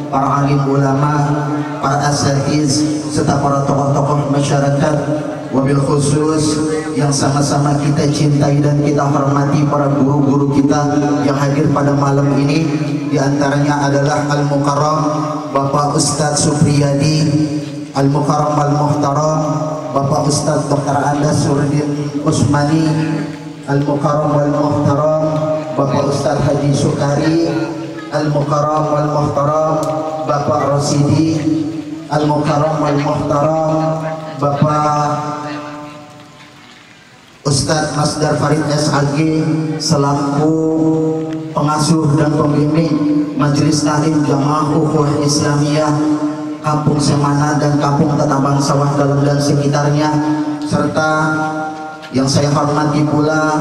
para alim ulama, para asatiz, serta para tokoh-tokoh masyarakat, wabil khusus yang sama-sama kita cintai dan kita hormati para guru-guru kita yang hadir pada malam ini. Di antaranya adalah Al-Mukarram Bapak Ustadz Supriyadi, Al-Mukarram Al-Muhtaram Bapak Ustadz Dr. Andas Surdin Usmani, Al-Mukarram Al-Muhtaram Bapak Ustadz Haji Sukari, Al-Mukarram Al-Muhtaram Bapak Rosidi, Al-Mukarram Al-Muhtaram Bapak Ustadz Masdar Farid SAG selaku pengasuh dan pembimbing Majelis Taklim Jamaah Ukhuwah Islamiyah Kampung Semana dan Kampung Tatabang Sawah Dalam dan sekitarnya, serta yang saya hormati pula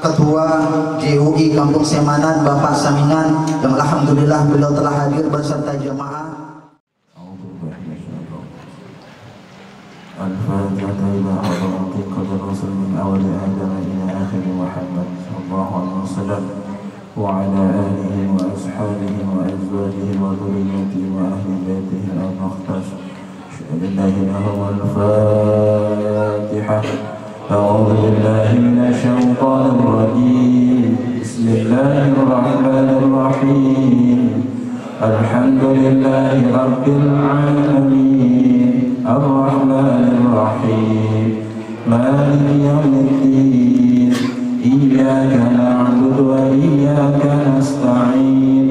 Ketua JUI Kampung Semanan Bapak Samingan yang alhamdulillah beliau telah hadir beserta jamaah. Al-Fatihah ila hadratil qadar rasul min awali Adam ila akhir Muhammad sallallahu alaihi wasallam wa ala alihi wa ashabihi wa azwajihi wa dhurriyyatihi wa ahli baitihi al-mukhtas. Al-Fatihah. أعوذ بالله من الشيطان الرجيم. بسم الله الرحمن الرحيم. الحمد لله رب العالمين الرحمن الرحيم مالك يوم الدين إياك نعبد وإياك نستعين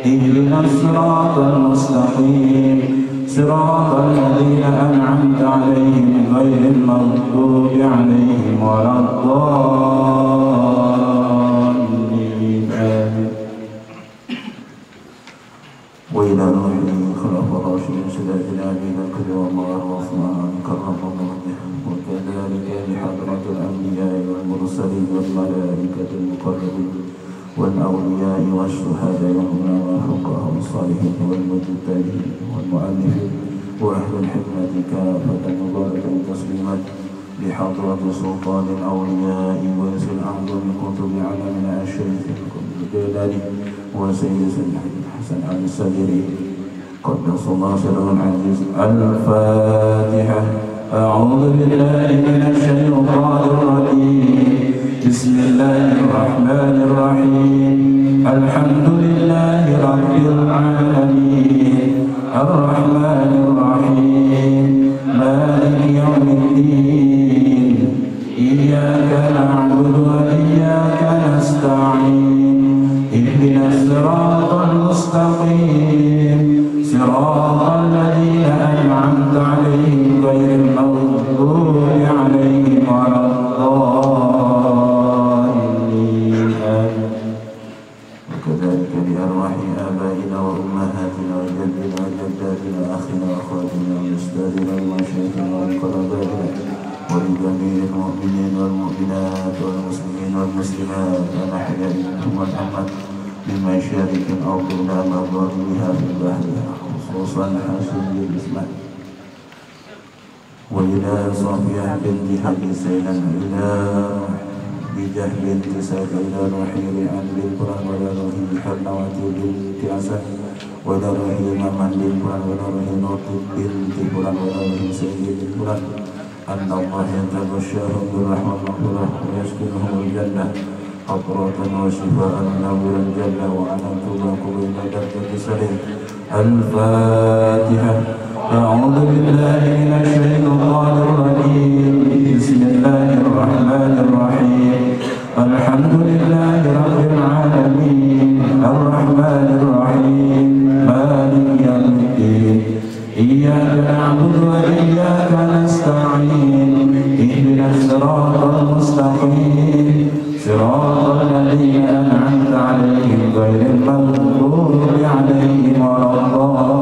اهدنا الصراط المستقيم صراط الذين أنعمت عليهم غير المغضوب عليهم ولا الضالين آمين. وإلى روح خلفاء الراشدين سيدنا أبي بكر وعمر وعثمان كرم الله وجهه، وكذلك بحضرة الأنبياء والمرسلين والملائكة المقربين والأولياء والشهداء والفقهاء والصالحين والمجتهدين والمؤلفين وأهل الحكمة كافة مباركة تسليما بحضرة سلطان الأولياء ويسر الأعظم كتب علمنا الشريف الجلالي وسيد الحسن السجري قدس الله سره العزيز. الفاتحة. أعوذ بالله من الشيطان الرجيم. بسم الله الرحمن الرحيم. الحمد لله رب العالمين الرحمن الرحيم مالك يوم الدين إياك نعبد وإياك نستعين اهدنا الصراط المستقيم صراط الذين أنعمت عليهم غير المغضوب عليهم ولا الضالين آمين. وكذلك بأرواح آبائنا وأمهاتنا وجدنا وجداتنا وأخنا وأخواتنا وأستاذنا ومشايخنا وقراباتنا ولجميع المؤمنين والمؤمنات والمسلمين والمسلمات الأحياء منهم والأموات من مشارق الأرض إلى مغاربها في البحر خصوصا حاشد الإسلام وإلى صافية بنت حبي سيلا إلى بجهل بنت سيف إلى رحيل عن بالقرآن ولا رحيل بحرنوات بنت أسد ولا رحيل ممن بالقرآن ولا رحيل نوطب بنت قرآن ولا رحيل سيد بالقرآن أن الله يتغشاهم بالرحمة والمغفرة ويسكنهم الجنة قطرة وشفاء من أول الجنة وأنا تباك بين درجة سليم. الفاتحة. أعوذ بالله من الشيطان الرجيم. بسم الله الرحمن الرحيم. الحمد لله رب العالمين الرحمن الرحيم مالك يوم الدين إياك نعبد وإياك نستعين اهدنا الصراط المستقيم صراط الذين أنعمت عليهم غير المغضوب عليهم ولا الضالين.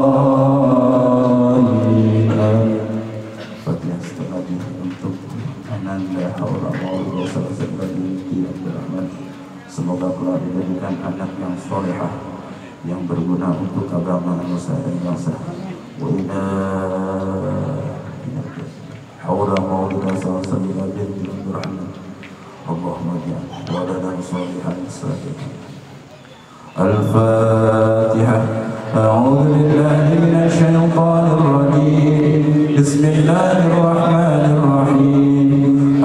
Fatihah setengah untuk Ananda Haula Wala Quwwata Illa Billah. Semoga kelak dijadikan anak yang solehah yang berguna untuk agama manusia dan bangsa. Wa inna haula maulida sallallahu alaihi wasallam. Allahumma ja'al waladan salihan salihan. Al-Fatihah. A'udzu billahi minasy syaithanir rajim. Bismillahirrahmanirrahim.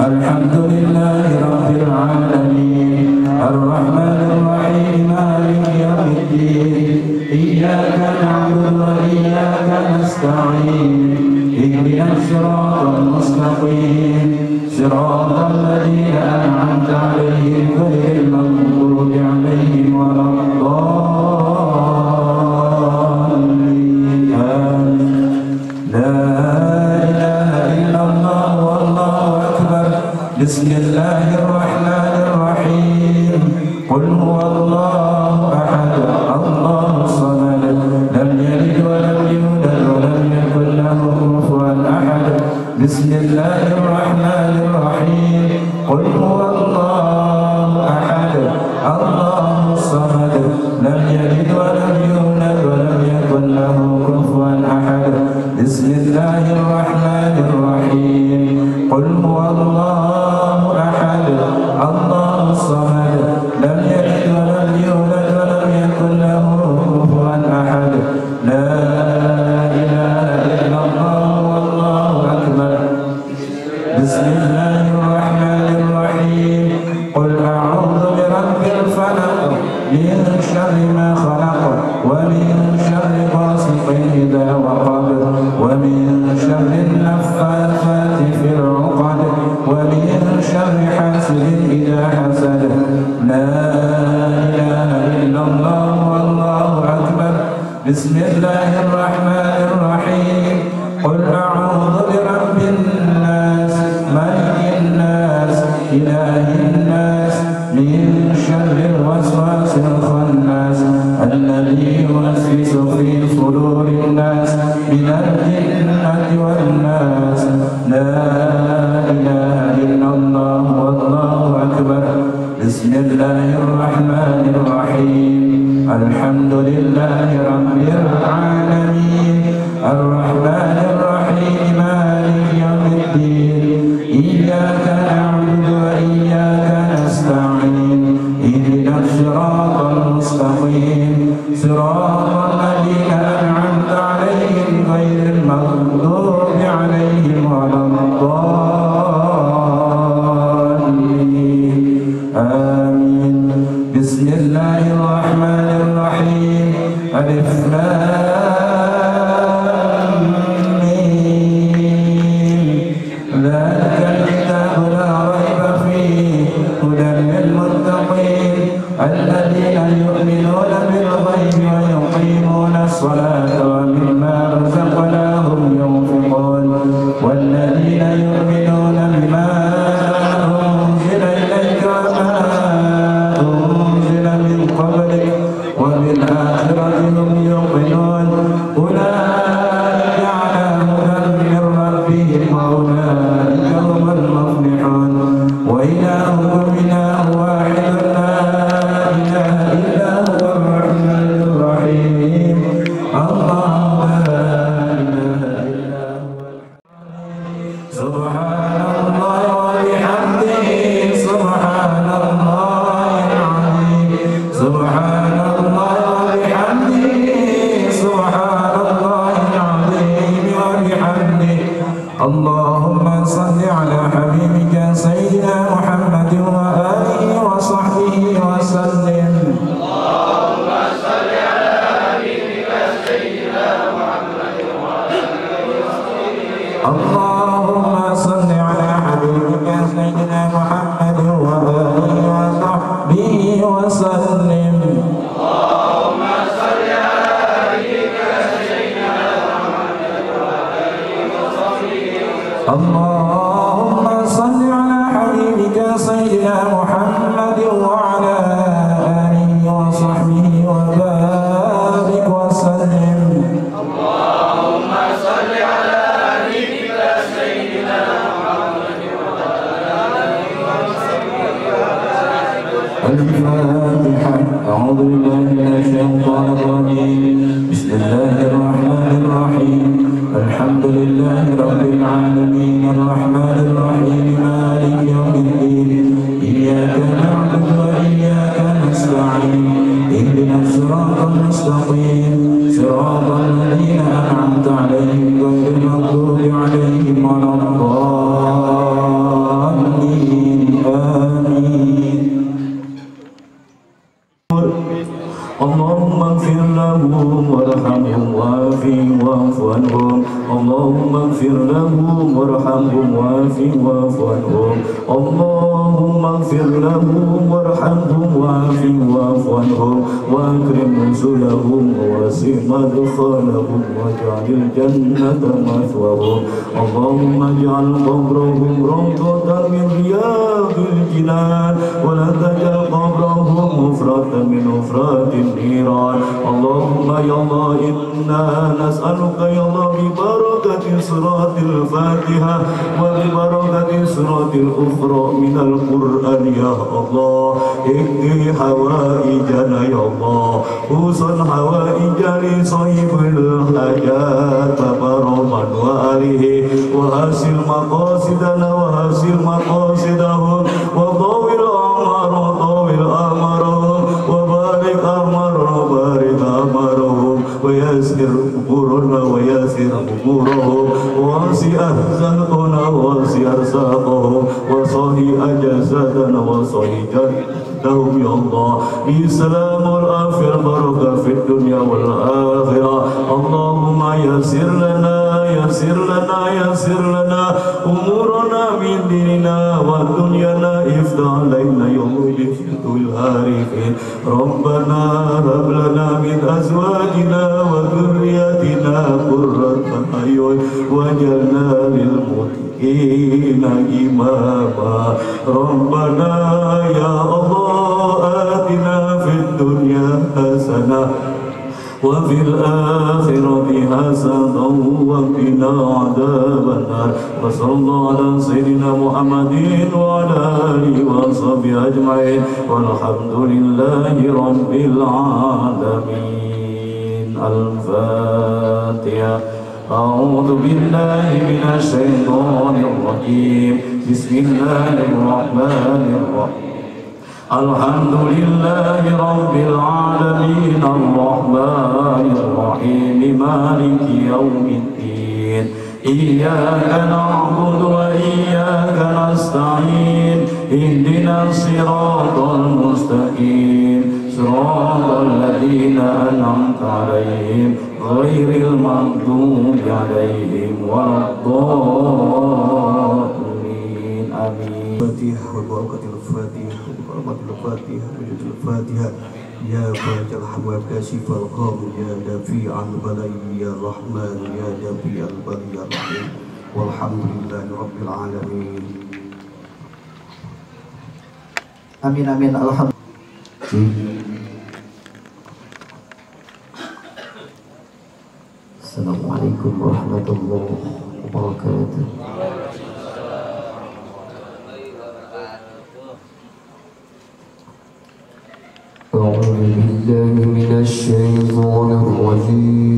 Alhamdulillahi rabbil alamin. Ar-Rahmanir Rahim. Maliki yaumiddin. Iyyaka na'budu wa iyyaka nasta'in. Ihdinas siratal mustaqim. Siratal ladzina an'amta 'alaihim ghairil maghdubi 'alaihim waladdallin. La ilaha illallah wallahu akbar. Bismillahirrahmanirrahim. Qul huwallahu ahad. Allahus samad. Lam yalid wa lam yulad wa lam yakul lahu kufuwan ahad. Bismillahirrahmanirrahim. Qul huwallahu ahad. Allahus samad. Lam yalid wa lam yulad wa lam yakul lahu kufuwan ahad. Bismillahirrahmanirrahim. Qul huwallahu ahad. Allahus samad. Lam yalid wa lam yulad wa lam yakul lahu kufuwan ahad. La ilaha illallah wallahu akbar. Bismillahirrahmanirrahim. Qul a'udzu birabbil falaq min syarri ma khalaq wa min syarri ghasiqin idza waqab wa min syarri an-naffathati fil 'uqad wa min syarri hasidin idza hasad. La ilaha illallah wallahu akbar. Bismillahirrahmanirrahim. Qul a'udzu birabbin nas malikin nas ilahin nas min syarril waswasil khannas alladzi yuwaswisu fi sudurin nas minal jinnati wan nas. La ilaha illallah wallahu akbar. Bismillahirrahmanirrahim. Alhamdulillahi rabbil alamin. Ar-Rahmanir Rahim. Maliki yaumiddin. Iyyaka na'budu wa iyyaka nasta'in. Ihdinas siratal mustaqim. Siratal ladzina an'amta 'alaihim ghairil maghdubi 'alaihim waladdallin. Amin. Bismillahirrahmanirrahim. Alif Lam Mim. Dzalikal kitabu la raiba fihi hudan lil muttaqin alladzina yu'minuna bil ghaibi wa yuqimuna as-salata wa mimma razaqnahum yunfiqun walladzina yu'minuna bima unzila ilayka wa ma unzila min qablik wa bil akhirati hum yuqinun ulaika 'ala hudan min rabbihim wa ulaika humul muflihun. Wa ilahukum ilahun wahidun la ilaha illa huwar rahmanir rahim. Allahu la ilaha illa huwal subhanallah wa bihamdihi subhanallahil azim. Subhanallah wa bihamdihi subhanallahil azim wa bihamdihi. Allahumma salli ala habibika sayyidina Muhammad wa alihi wa sahbihi wa sallim. Allahumma salli ala habibika sayyidina Muhammad wa alihi wa sahbihi. Allahumma salli ala habibika sayyidina Muhammad wa alihi wa sahbihi wa sallim. Allahumma salli ala habibika sayyidina Muhammad wa alihi اللهم صل على حبيبك سيدنا محمد وعلى آله وصحبه وبارك وسلم. اللهم صل على حبيبك سيدنا محمد وعلى آله وصحبه وبارك وسلم. الفاتحة. أعوذ بالله من الشيطان الرجيم. بسم الله الرحمن الرحيم. الحمد لله رب العالمين الرحمن الرحيم مالك يوم الدين إياك نعبد وإياك نستعين اهدنا الصراط المستقيم صراط الذين أنعمت عليهم غير المغضوب عليهم ولا الضالين آمين. اللهم اغفر لهم وارحمهم وعافهم واعف عنهم. اللهم اغفر لهم وارحمهم وعافهم واعف عنهم. اللهم اغفر لهم وارحمهم وعافهم واعف عنهم واكرم نزلهم ووسع مدخلهم واجعل الجنة مثواهم. اللهم اجعل قبرهم روضة من رياض الجنان ولا تجعل قبرهم مفرة من مفرات النيران. اللهم يا الله إنا نسألك يا الله ببركة سورة الفاتحة وببركة سورة الأخرى من القرآن يا الله اقضي حوائجنا يا الله خصوصا حوائج لصاحب الحاجات ببرمان وآله وحسن مقاصدنا وحسن مقاصدهم وطول الأعمار وطول أعمارهم وبارك أعمارهم ويسر قبورنا ويسر قبورهم ووسع أرزاقنا ووسع أرزاقهم وصحي أجسادنا وصحي جسدهم يا الله بسلام والعافية البركة في الدنيا والآخرة. اللهم يسر لنا يسر لنا يسر لنا أمورنا من ديننا ودنيانا افتح علينا يوم الفتح العارفين. ربنا هب لنا من أزواجنا وذرياتنا قرة أعين واجعلنا للمتقين إماما. ربنا يا الله آتنا في الدنيا حسنة وفي الآخرة حسنة وقنا عذاب النار. وصلى الله على سيدنا محمد وعلى آله وصحبه أجمعين والحمد لله رب العالمين. الفاتحة. أعوذ بالله من الشيطان الرجيم. بسم الله الرحمن الرحيم. الحمد لله رب العالمين الرحمن الرحيم مالك يوم الدين إياك نعبد وإياك نستعين اهدنا الصراط المستقيم صراط الذين أنعمت عليهم غير المغضوب عليهم ولا الضالين آمين. الفاتحة وبركة الفاتحة وبركة الفاتحة وجود الفاتحة يا فاتح الحمد كاشف الغم يا دافع البلاء يا الرحمن يا دافع البلاء يا الرحيم والحمد لله رب العالمين. Amin amin alhamdulillah. Assalamualaikum warahmatullahi wabarakatuh. أعوذ بالله من الشيطان الرجيم.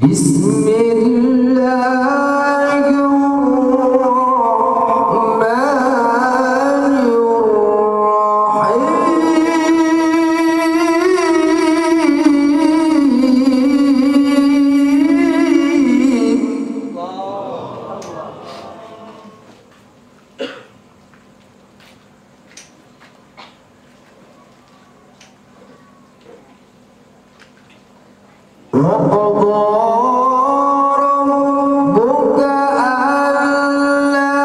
بسم الله الرحمن ربك ألا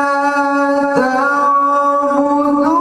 تعبدوا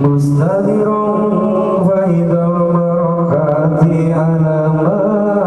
مستدر فإذا المرقات على ما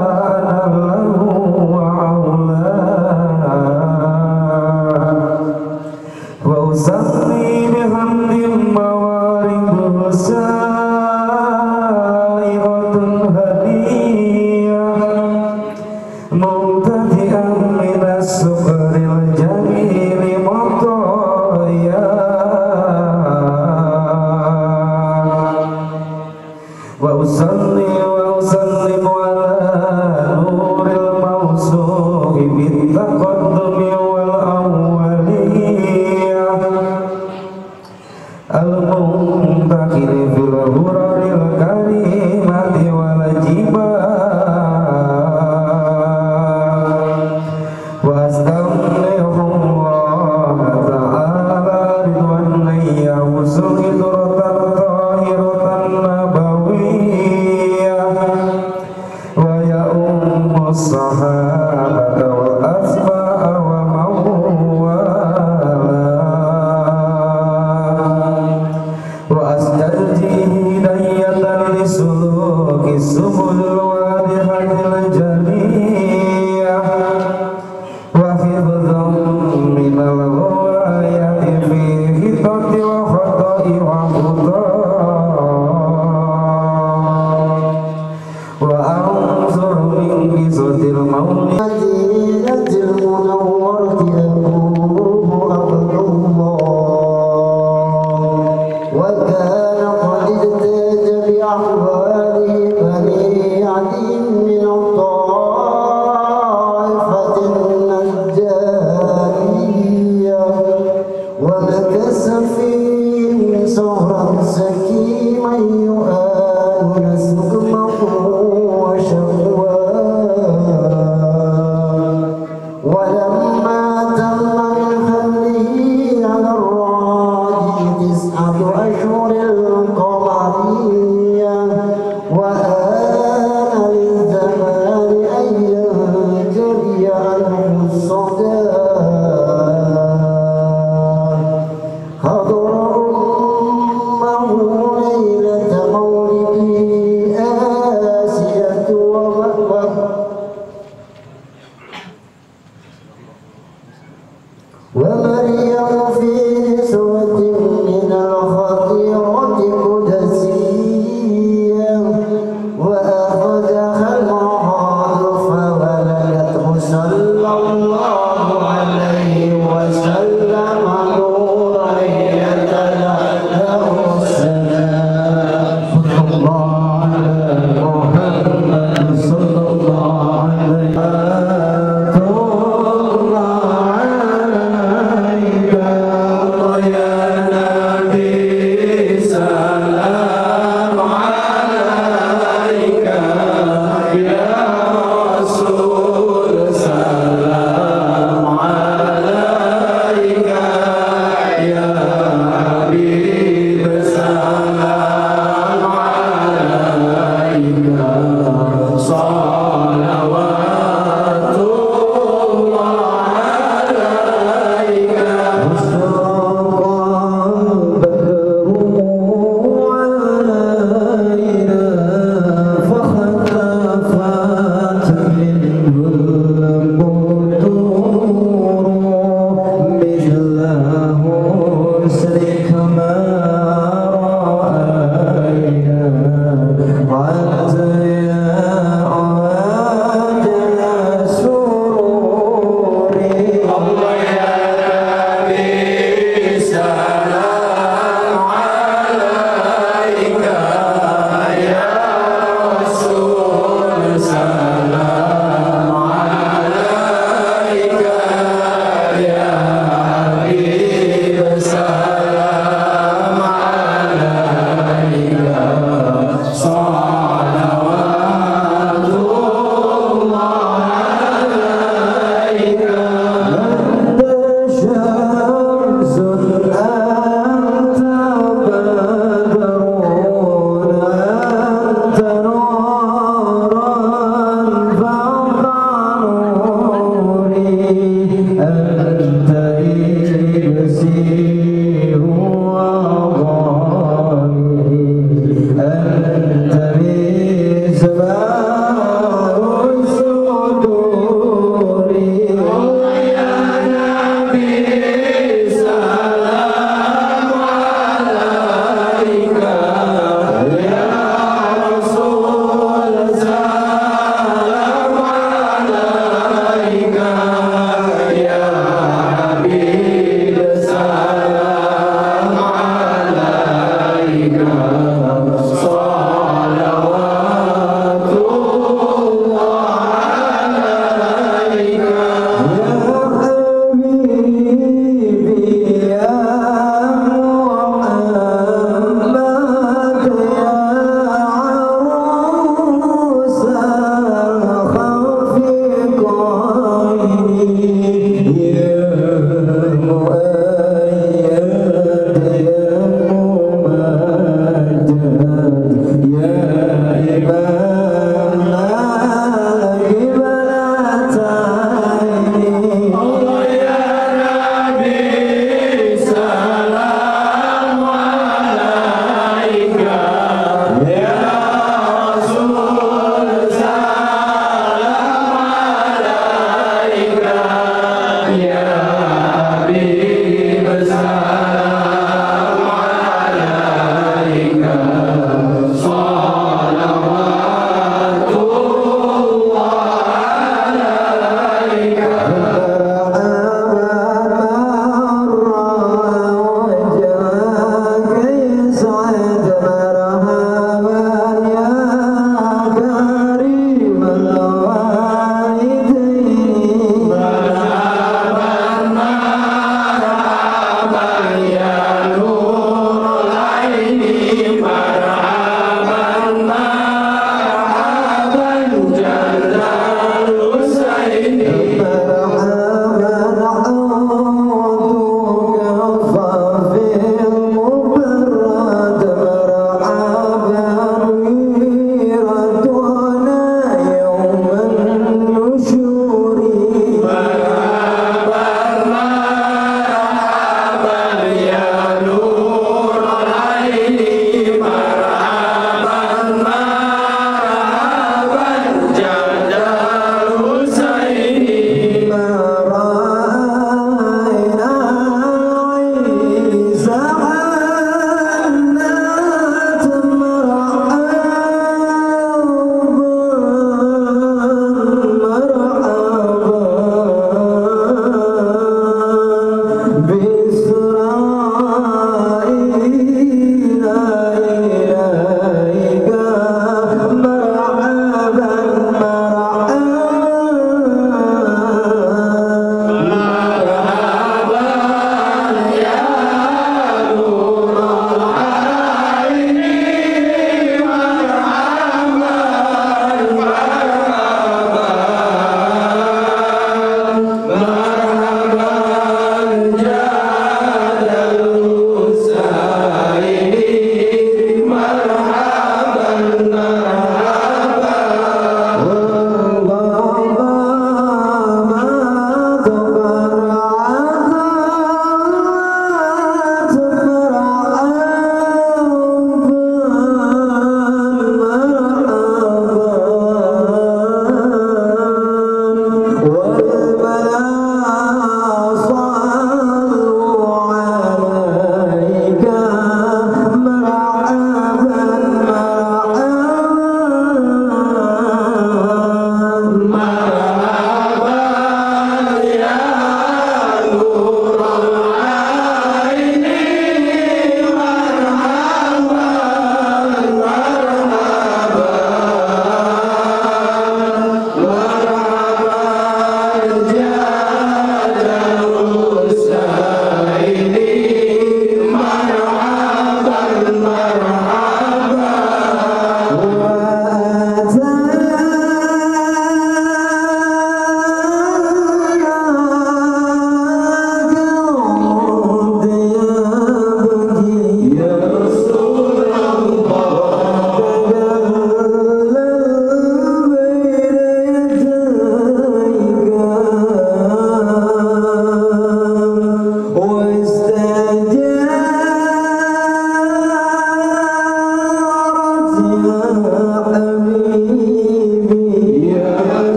يوم الصحابة والأسماء وأسترجي هداية لسلوك السبل الواضحة الجلية وحفظا من الغواية في خطط وخطأ وأنظر من قصة المولد المدينة المنورة يقوله عبد الله وكان قد احتاج بأحواله بني عدي من الطائفة النجارية ومكث فيهم سهرا سكيما يؤان سقمه وشهواه ولما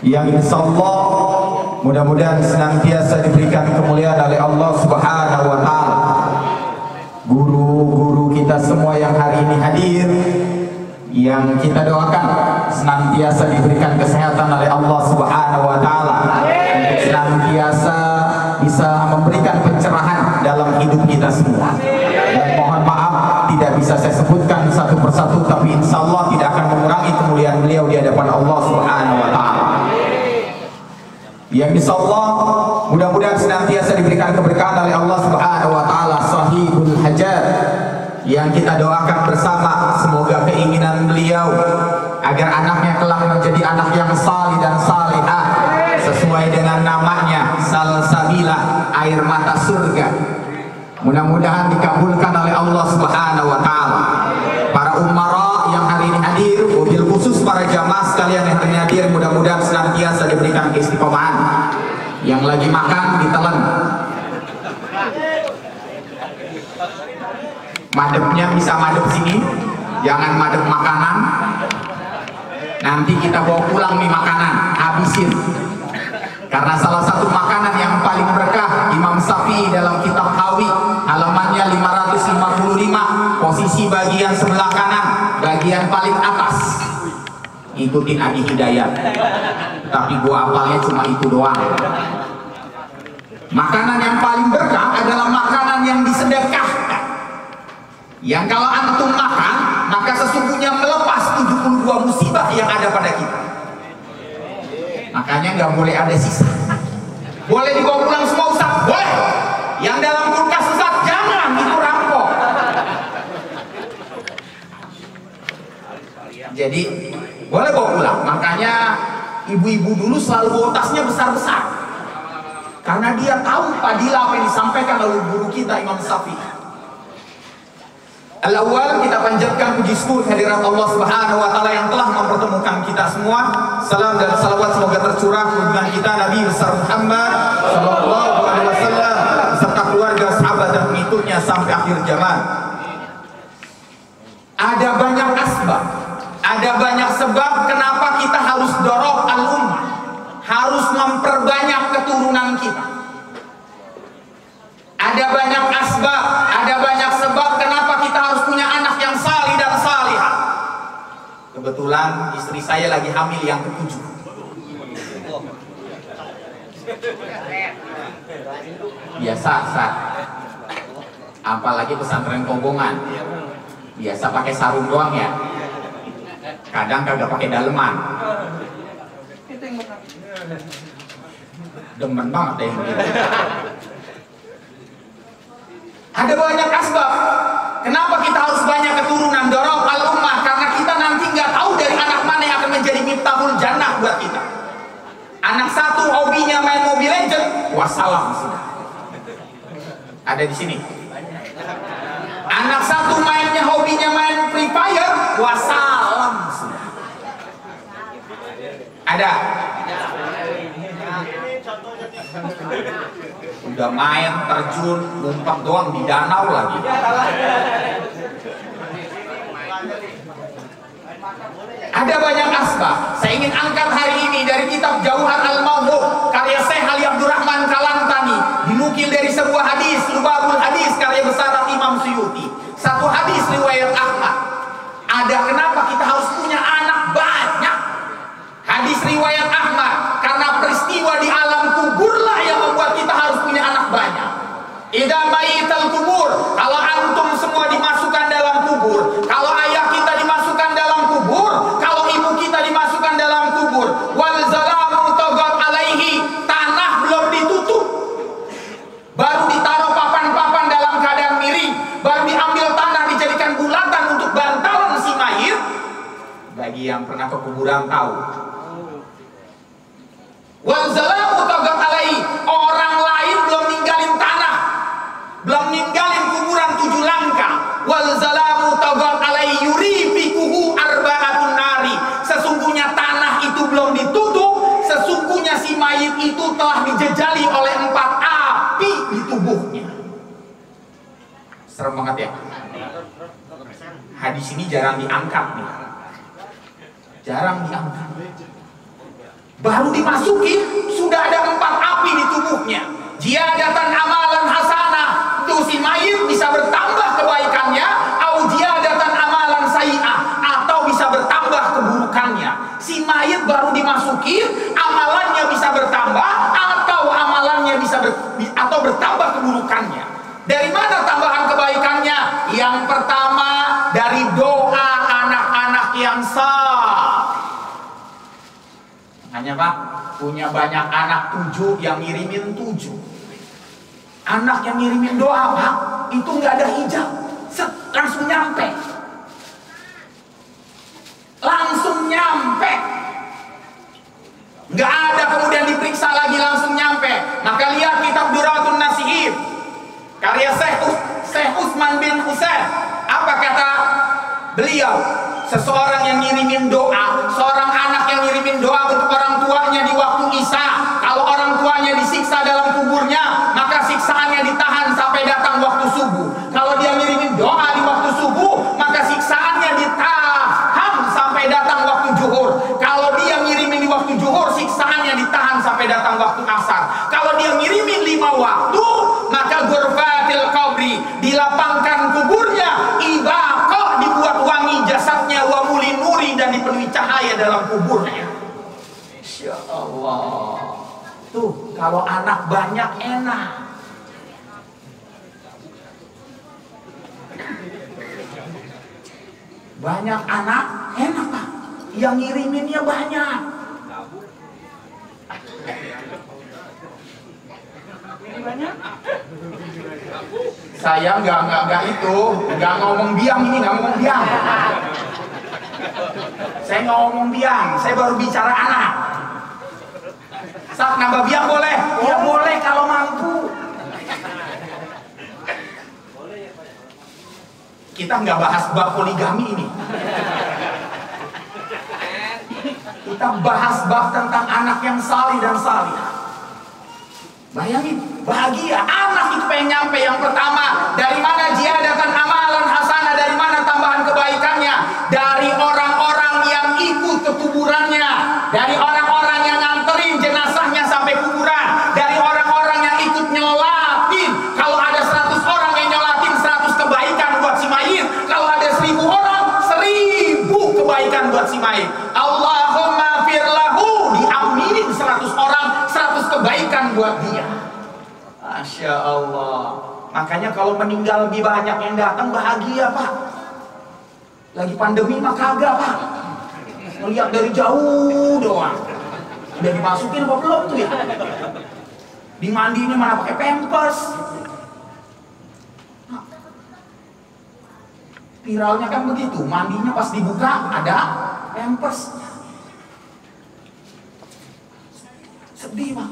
yang insyaallah mudah-mudahan senantiasa diberikan kemuliaan oleh Allah Subhanahu wa taala. Guru-guru kita semua yang hari ini hadir, yang kita doakan senantiasa diberikan kesehatan oleh Allah Subhanahu wa taala, untuk senantiasa bisa memberikan pencerahan dalam hidup kita semua. Dan mohon maaf tidak bisa saya sebutkan satu persatu, tapi insyaallah tidak akan mengurangi kemuliaan beliau di hadapan Allah Subhanahu wa taala. Yang insyaallah mudah-mudahan senantiasa diberikan keberkahan oleh Allah Subhanahu wa taala, sahibul hajat, yang kita doakan bersama semoga keinginan beliau agar anaknya kelak menjadi anak yang salih dan salihah sesuai dengan namanya, salsabilah, air mata surga. Mudah-mudahan dikabulkan oleh Allah Subhanahu wa taala. Para umara yang hari ini hadir, wabil khusus para jamaah sekalian yang hari ini hadir, mudah-mudahan senantiasa diberikan keistiqomahan. Yang lagi makan ditelan, madepnya bisa madep sini, jangan madep makanan. Nanti kita bawa pulang nih makanan, habisin. Karena salah satu makanan yang paling berkah, Imam Syafi'i dalam kitab Hawi halamannya 555, posisi bagian sebelah kanan, bagian paling atas. Ikutin Adi Hidayat. Tapi gua apalnya cuma itu doang. Makanan yang paling berkah adalah makanan yang disedekahkan. Yang kalau antum makan, maka sesungguhnya melepas 72 musibah yang ada pada kita. Makanya nggak boleh ada sisa. Boleh dibawa pulang semua Ustaz? Boleh. Yang dalam kulkas Ustaz, jangan, itu rampok. Jadi boleh bawa pulang. Makanya ibu-ibu dulu selalu bawa tasnya besar-besar, karena dia tahu fadilah apa yang disampaikan oleh guru kita Imam Syafi'i. Al-awwal, kita panjatkan puji syukur hadirat Allah Subhanahu wa taala yang telah mempertemukan kita semua. Salam dan salawat semoga tercurah kunjungan kita Nabi besar Muhammad sallallahu alaihi wasallam serta keluarga, sahabat dan pengikutnya sampai akhir zaman. Ada banyak asbab, ada banyak sebab kenapa kita harus dorong al-ummah, harus memperbanyak keturunan kita. Ada banyak asbab, ada banyak sebab kenapa kita harus punya anak yang salih dan salihah. Kebetulan istri saya lagi hamil yang ke-7. Biasa, Sat. Apalagi pesantren Kobongan. Biasa pakai sarung doang ya. Kadang kagak pakai daleman. Demen banget deh begitu. Ada banyak asbab kenapa kita harus banyak keturunan, dorong al-ummah, karena kita nanti nggak tahu dari anak mana yang akan menjadi miftahul jannah buat kita. Anak satu hobinya main Mobile Legends, wassalam sudah. Ada di sini. Anak satu mainnya hobinya main Free Fire, wassalam sudah. Ada. Udah main terjun, ngumpet doang di danau lagi. Ada banyak asbab. Saya ingin angkat hari ini dari kitab Jauhar Al-Mawduh karya Syekh Ali Abdurrahman Kalantani, dinukil dari sebuah hadis, Lubabul Hadis karya besar Imam Suyuti. Satu hadis riwayat Ahmad. Ada kenapa kita harus punya anak banyak? Hadis riwayat Ahmad, karena peristiwa di alam kuburlah yang membuat kita harus punya anak banyak. Idza mayital kubur, kalau antum semua dimasukkan dalam kubur, kalau ayah kita dimasukkan dalam kubur, kalau ibu kita dimasukkan dalam kubur, wal zalamu taghat alaihi, tanah belum ditutup, baru ditaruh papan-papan dalam keadaan miring, baru diambil tanah dijadikan bulatan untuk bantalan si mayit. Bagi yang pernah ke kuburan tahu. Wal zalamu taghat alaihi, orang lain belum ninggalin tanah, belum ninggalin kuburan 7 langkah. Wal zalamu taghat alaihi yurifikuhu arba'atun nari, sesungguhnya tanah itu belum ditutup, sesungguhnya si mayit itu telah dijejali oleh 4 api di tubuhnya. Serem banget ya. Hadis ini jarang diangkat nih, jarang diangkat. Baru dimasukin sudah ada 4 api di tubuhnya. Ziyadatan amalan hasanah, tuh si mayit bisa bertambah kebaikannya, au ziyadatan amalan sayyi'ah, atau bisa bertambah keburukannya. Si mayit baru dimasukin, amalannya bisa bertambah atau amalannya bisa bertambah keburukannya. Dari mana tambahan kebaikannya? Yang pertama dari doa anak-anak yang sah. Hanya Pak, punya banyak anak 7 yang ngirimin 7. Anak yang ngirimin doa Pak, itu nggak ada hijab, langsung nyampe. Langsung nyampe. Nggak ada kemudian diperiksa lagi, langsung nyampe. Maka lihat kitab Duratun Nasihin karya Syekh Utsman bin Husain. Apa kata beliau? Seseorang yang ngirimin doa, seorang anak yang ngirimin doa untuk orang tuanya di waktu Isya, kalau orang tuanya disiksa dalam kuburnya, maka siksaannya ditahan sampai datang waktu subuh. Kalau dia ngirimin doa di waktu subuh, maka siksaannya ditahan sampai datang waktu zuhur. dalam kuburnya. Masya Allah. Tuh, kalau anak banyak enak. Banyak anak enak Pak. Yang ngiriminnya banyak. Saya nggak itu, nggak ngomong biang ini, nggak ngomong biang. Saya nggak ngomong biang, saya baru bicara anak. Saat nambah biang boleh? Ya boleh kalau mampu. Kita nggak bahas bab poligami ini. Kita bahas bab tentang anak yang salih dan salih. Bayangin, bahagia. Anak itu pengen nyampe yang pertama. Dari mana ziyadatan amalan hasanah? Dari mana tambahan kebaikannya? Dari orang-orang yang ikut ke kuburannya. Dari orang-orang yang nganterin jenazahnya sampai kuburan. Dari orang-orang yang ikut nyolatin. Kalau ada 100 orang yang nyolatin, 100 kebaikan buat si mayit. Kalau ada 1000 orang, 1000 kebaikan buat si mayit. Allahumma firlahu, diaminin 100 orang, 100 kebaikan buat dia. Masya Allah. Makanya kalau meninggal lebih banyak yang datang, bahagia Pak. Lagi pandemi mah kagak Pak. Melihat dari jauh doang. Udah dimasukin apa belum tuh ya? Dimandiinnya mana pakai pampers. Viralnya kan begitu, mandinya pas dibuka ada pampers. Sedih Pak.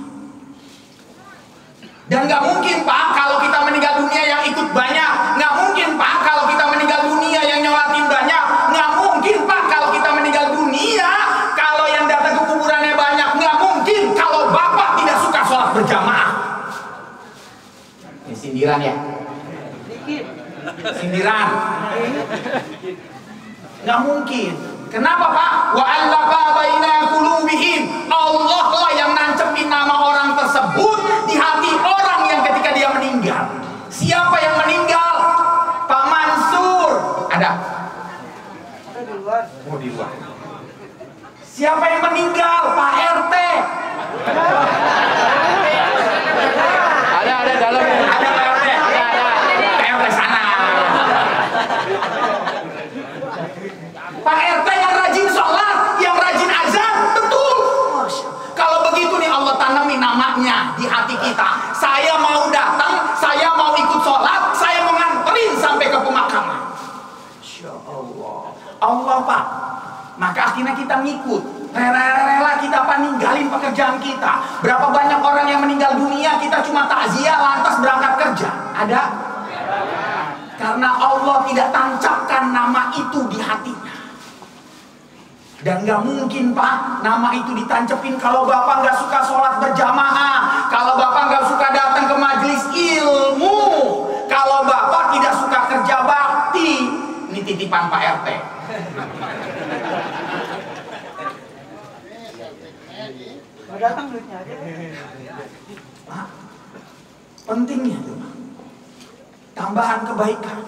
Dan nggak mungkin Pak kalau kita meninggal dunia yang ikut banyak. Nggak mungkin Pak kalau kita meninggal dunia yang nyolatin banyak. Nggak mungkin Pak kalau kita meninggal dunia kalau yang datang ke kuburannya banyak. Nggak mungkin kalau Bapak tidak suka sholat berjamaah. Ini sindiran ya. Sindiran. Nggak mungkin. Kenapa Pak? Wa allafa baina qulubihim. Allah lah yang nancepin nama orang tersebut di hati orang yang ketika dia meninggal. Siapa yang meninggal? Pak Mansur. Ada? Di luar. Oh, di luar. Siapa yang meninggal? Pak RT. Ada dalam. Ada Pak RT. Pak RT sana. Pak RT yang rajin sholat, yang rajin azan, betul. Kalau begitu nih Allah tanami namanya di hati kita. Saya mau datang, saya mau ikut sholat, saya mau nganterin sampai ke pemakaman. Masya Allah. Allah Pak. Maka akhirnya kita ngikut. Rela-rela kita apa ninggalin pekerjaan kita. Berapa banyak orang yang meninggal dunia kita cuma takziah lantas berangkat kerja. Ada? Karena Allah tidak tancapkan nama itu di hatinya. Dan gak mungkin Pak nama itu ditancepin kalau Bapak gak suka sholat berjamaah, kalau Bapak gak suka datang ke majelis ilmu, kalau Bapak tidak suka kerja bakti. Ini titipan Pak RT. Datang duitnya aja. Pak, pentingnya tuh tambahan kebaikan.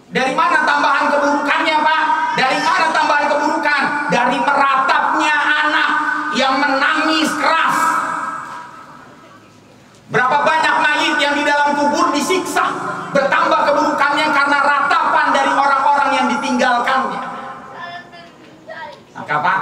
Dari mana tambahan keburukannya Pak? Dari mana tambahan keburukan? Dari meratapnya anak yang menangis keras. Berapa banyak mayit yang di dalam kubur disiksa. Bertambah keburukannya karena ratapan dari orang-orang yang ditinggalkannya. Maka Pak,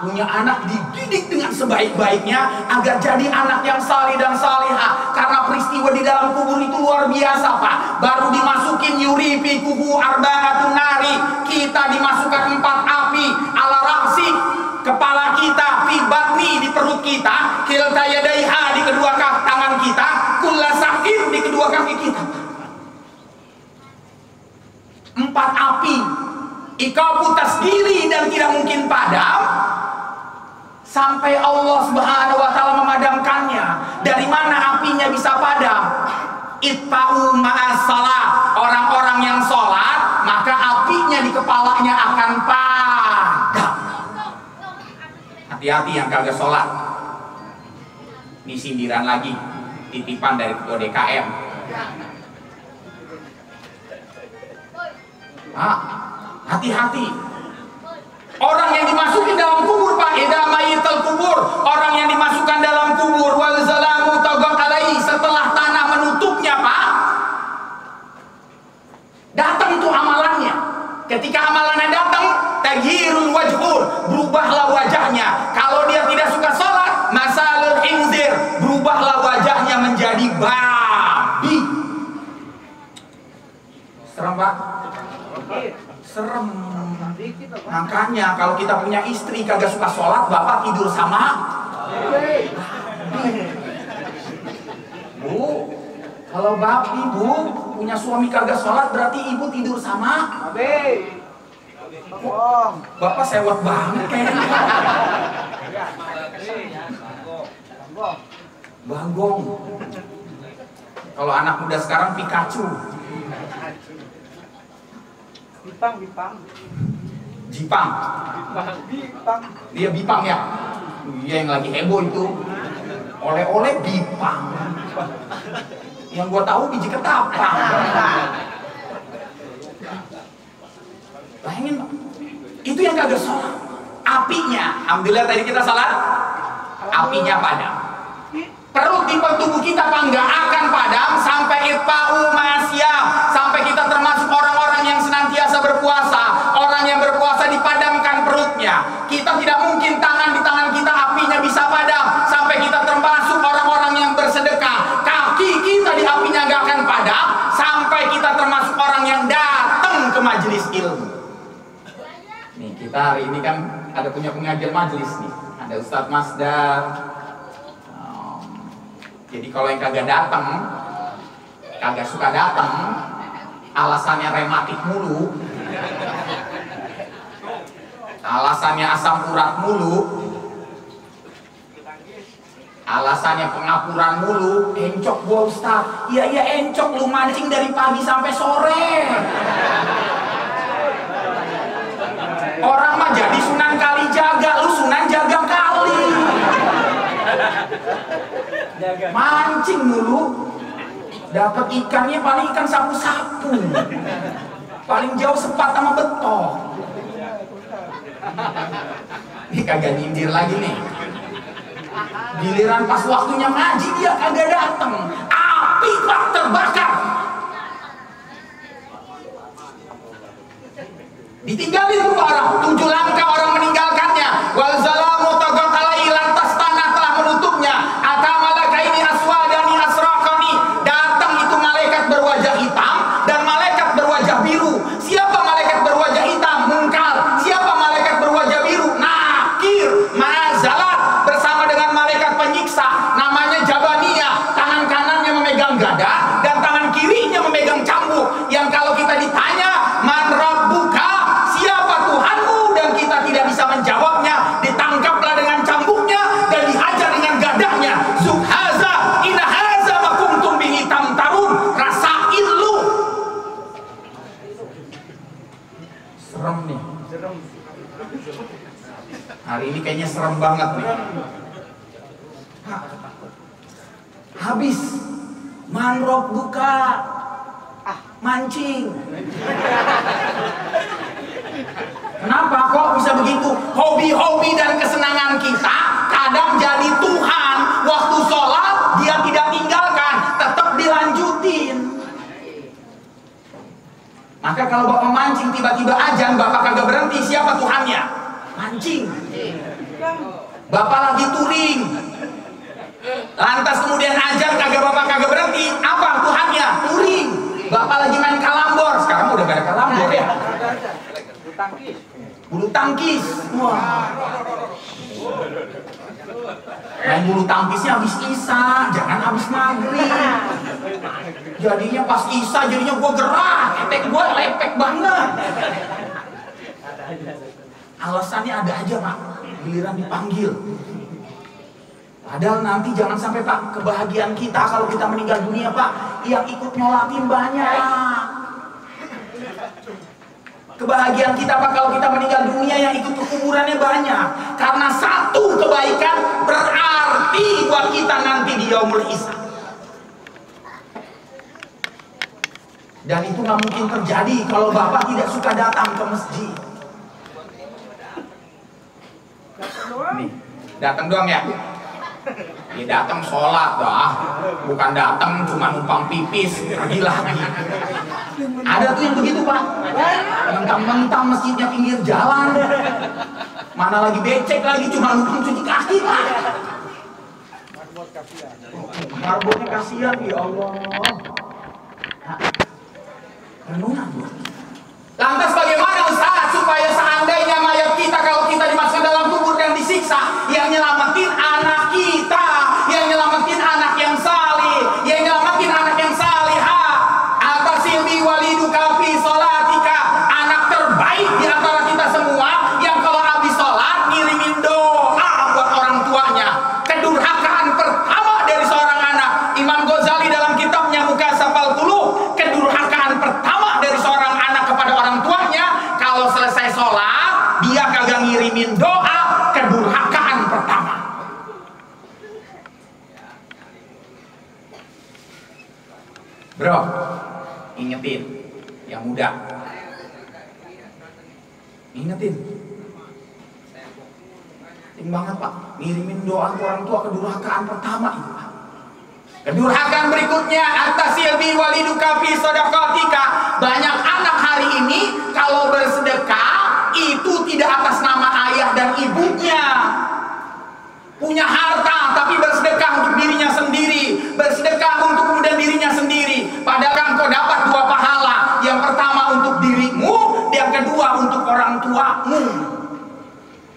punya anak dididik dengan sebaik-baiknya agar jadi anak yang salih dan salihah. Karena peristiwa di dalam kubur itu luar biasa Pak. Baru dimasukin yurifi kubu arba'atun nari, kita dimasukkan 4 api ala raksi, kepala kita, fi batni di perut kita, kilta yadaiha di kedua tangan kita, kulla sakin di kedua kaki kita. 4 api ikapu tasdiri dan tidak mungkin padam sampai Allah Subhanahu wa taala memadamkannya. Dari mana apinya bisa padam? Itta'u ma'as salat. Orang-orang yang sholat, maka apinya di kepalanya akan padam. Hati-hati yang kagak sholat. Ini sindiran lagi, titipan dari ketua DKM. Hati-hati. Orang yang dimasukin dalam kubur, Pak, idza mayital kubur, orang yang dimasukkan dalam kubur, wal zalamu taghaq alaihi, setelah tanah menutupnya, Pak, datang itu amalannya. Ketika amalannya datang, taghirul wajhur, berubahlah wajahnya. Kalau dia tidak suka sholat, masalul khinzir, berubahlah wajahnya menjadi babi. Serem, Pak? Serem. Makanya kalau kita punya istri kagak suka sholat, bapak tidur sama Bu. Kalau bapak ibu punya suami kagak sholat, berarti ibu tidur sama bapak sewot banget kayaknya. Bagong. Kalau anak muda sekarang Pikachu. Jipang. Dia Bipang ya. Iya, yang lagi heboh itu. Oleh-oleh Bipang. Yang gua tahu biji ketapang. Bayangin, itu yang kagak sholat. Apinya, alhamdulillah tadi kita sholat, apinya padam. Perut di tubuh kita apa enggak akan padam sampai itfa'u ma'asyam, sampai kita termasuk orang-orang yang senantiasa berpuasa. Orang yang berpuasa dipadamkan perutnya. Kita tidak mungkin tangan di tangan kita apinya bisa padam sampai kita termasuk orang-orang yang bersedekah. Kaki kita di apinya enggak akan padam sampai kita termasuk orang yang datang ke majelis ilmu. Nih, kita hari ini kan ada punya pengajian majelis nih. Ada Ustadz Masdar. Jadi kalau yang kagak datang, kagak suka datang, alasannya rematik mulu, alasannya asam urat mulu, alasannya pengapuran mulu, encok gua Ustaz. Iya encok, lu mancing dari pagi sampai sore. Orang mah jadi Sunan Kalijaga, lu Sunan Jaga Kali. Mancing mulu, dapat ikannya paling ikan sapu-sapu, paling jauh sepat sama betok. Ini kagak nyindir lagi nih. Giliran pas waktunya ngaji dia kagak datang, api tak terbakar. Ditinggalin tuh orang, 7 langkah orang meninggalkannya. Wal zalamu taghaq alaihi, lantas tanah telah menutupnya. Atamalaka ini aswadani asraqani, datang itu malaikat berwajah hitam dan malaikat berwajah biru. Siapa malaikat berwajah hitam? Munkar. Siapa malaikat berwajah biru? Nakir. Mazalat, bersama dengan malaikat penyiksa namanya Jabaniyah. Tangan kanannya memegang gada dan tangan kirinya memegang cambuk. Yang kalau kita ditanya man rabbuka, siapa Tuhanmu, dan kita tidak bisa menjawabnya, ditangkaplah dengan cambuknya dan dihajar dengan gadahnya. Zubhaza inahaza makuntum bihi tamtarun, rasain lu. Serem nih. Hari ini kayaknya serem banget nih. Habis man rabbuka, mancing. Kenapa kok bisa begitu? Hobi-hobi dan kesenangan kita kadang jadi Tuhan. Waktu sholat dia tidak tinggalkan, tetap dilanjutin. Maka kalau bapak mancing tiba-tiba azan, bapak kagak berhenti, siapa Tuhannya? Mancing. Bapak lagi touring, lantas kemudian azan bapak kagak berhenti, apa Tuhannya? Touring. Bapak lagi main kalambor, sekarang udah gak ada kalambor ya. Bulu tangkis. Wah. Main bulu tangkisnya habis isya, jangan habis maghrib. Jadinya pas isya jadinya gua gerah, etek gua lepek banget. Alasannya ada aja Pak, giliran dipanggil. Padahal nanti jangan sampai Pak, kebahagiaan kita kalau kita meninggal dunia Pak, yang ikut nyolatin banyak. Kebahagiaan kita Pak kalau kita meninggal dunia yang ikut kuburannya banyak. Karena satu kebaikan berarti buat kita nanti di yaumul hisab. Dan itu nggak mungkin terjadi kalau Bapak tidak suka datang ke masjid. Nih, datang doang ya? Ya datang sholat dah, bukan datang cuma numpang pipis, pergi lagi. Ada tuh yang begitu Pak, mentang-mentang masjidnya pinggir jalan, mana lagi becek lagi cuma numpang cuci kaki Pak. Marbotnya kasihan ya Allah. Renungan Bu. Lantas bagaimana Ustaz supaya seandainya mayat kita kalau kita dimasukkan dalam kubur dan disiksa, yang nyelamatin anak kita, yang nyelamatin anak yang salih, yang nyelamatin anak yang salihah. Atasilbi waliduka fi sholatika, anak terbaik di antara kita semua yang kalau habis sholat ngirimin doa buat orang tuanya. Kedurhakaan pertama dari seorang anak, Imam Ghazali dalam kitabnya Mukasafal Qulub, kedurhakaan pertama dari seorang anak kepada orang tuanya kalau selesai sholat dia kagak ngirimin doa, kedurhakaan pertama. Bro, ingetin yang muda, ingetin penting banget Pak, ngirimin doa ke orang tua, kedurhakaan pertama itu Pak. Kedurhakaan berikutnya, atasilbi waliduka fi shadaqatika. Banyak anak hari ini kalau bersedekah itu tidak atas nama ayah dan ibunya. Punya harta tapi bersedekah untuk dirinya sendiri, bersedekah untuk kemudian dirinya sendiri. Padahal engkau dapat dua pahala. Yang pertama untuk dirimu, yang kedua untuk orang tuamu.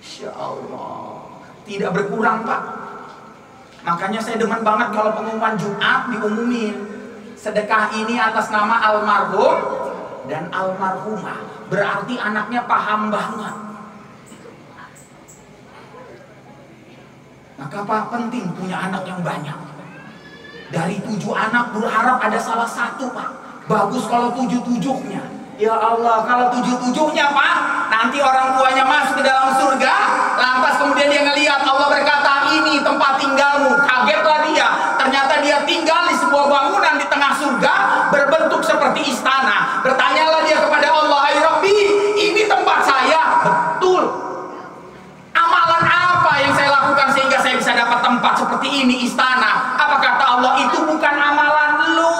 Insya Allah tidak berkurang Pak. Makanya saya demen banget kalau pengumuman Jumat diumumin sedekah ini atas nama almarhum dan almarhumah. Berarti anaknya paham banget. Maka Pak penting punya anak yang banyak. Dari 7 anak berharap ada salah satu Pak. Bagus kalau 7-7-nya. Ya Allah, kalau 7-7-nya Pak, nanti orang tuanya masuk ke dalam surga, lantas kemudian dia ngelihat Allah berkata, ini tempat tinggalmu. Kagetlah dia, ternyata dia tinggal di sebuah bangunan di tengah surga berbentuk seperti istana. Bertanyalah dia kepada Allah, "Hai Rabbi, ini tempat saya?" Betul. Amalan apa yang saya lakukan sehingga saya bisa dapat tempat seperti ini, istana? Apa kata Allah? Itu bukan amalan lu.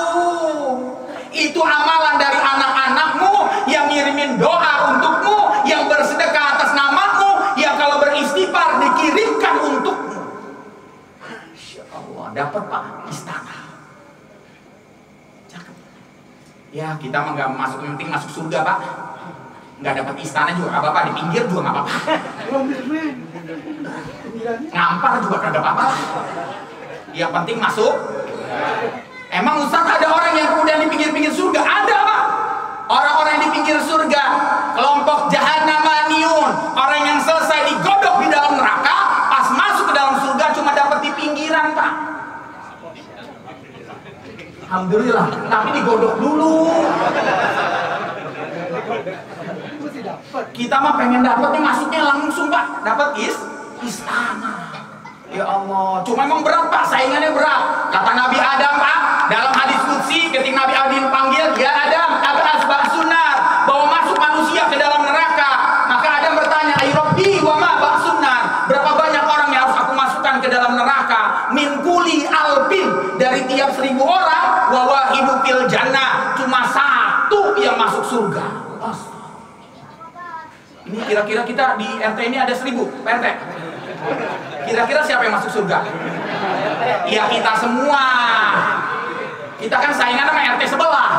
Itu amalan dari anak-anakmu yang ngirimin doa untukmu, yang bersedekah atas namamu, yang kalau beristighfar dikirimkan untukmu. Masya Allah, dapat Pak istana. Cakep. Ya kita mah nggak masuk, yang penting masuk surga Pak. Nggak dapat istana juga nggak apa-apa, di pinggir juga nggak apa-apa. Ngampar juga kagak apa-apa. Yang penting masuk. Emang Ustaz ada orang yang kemudian di pinggir-pinggir surga? Ada Pak. Orang-orang yang di pinggir surga, kelompok Jahannamaniun, orang yang selesai digodok di dalam neraka, pas masuk ke dalam surga cuma dapat di pinggiran Pak. Alhamdulillah, tapi digodok dulu. Kita mah pengen dapat nih, masuknya langsung Pak, dapat istana. Ya Allah, cuma emang berat Pak, saingannya berat. Kata Nabi Adam Pak, dalam hadis qudsi ketika Nabi Adam panggil, "Ya Adam, ab'as ba'sunar," bahwa masuk manusia ke dalam neraka. Maka Adam bertanya, "Ai Rabbi, wa ma ba'sunar?" Berapa banyak orang yang harus aku masukkan ke dalam neraka? Min kuli alfin, dari tiap 1000 orang, wa wahidu fil jannah, cuma 1 yang masuk surga. Ini kira-kira kita di RT ini ada 1000 Pak RT. Kira-kira siapa yang masuk surga? Ya kita semua. Kita kan saingan sama RT sebelah.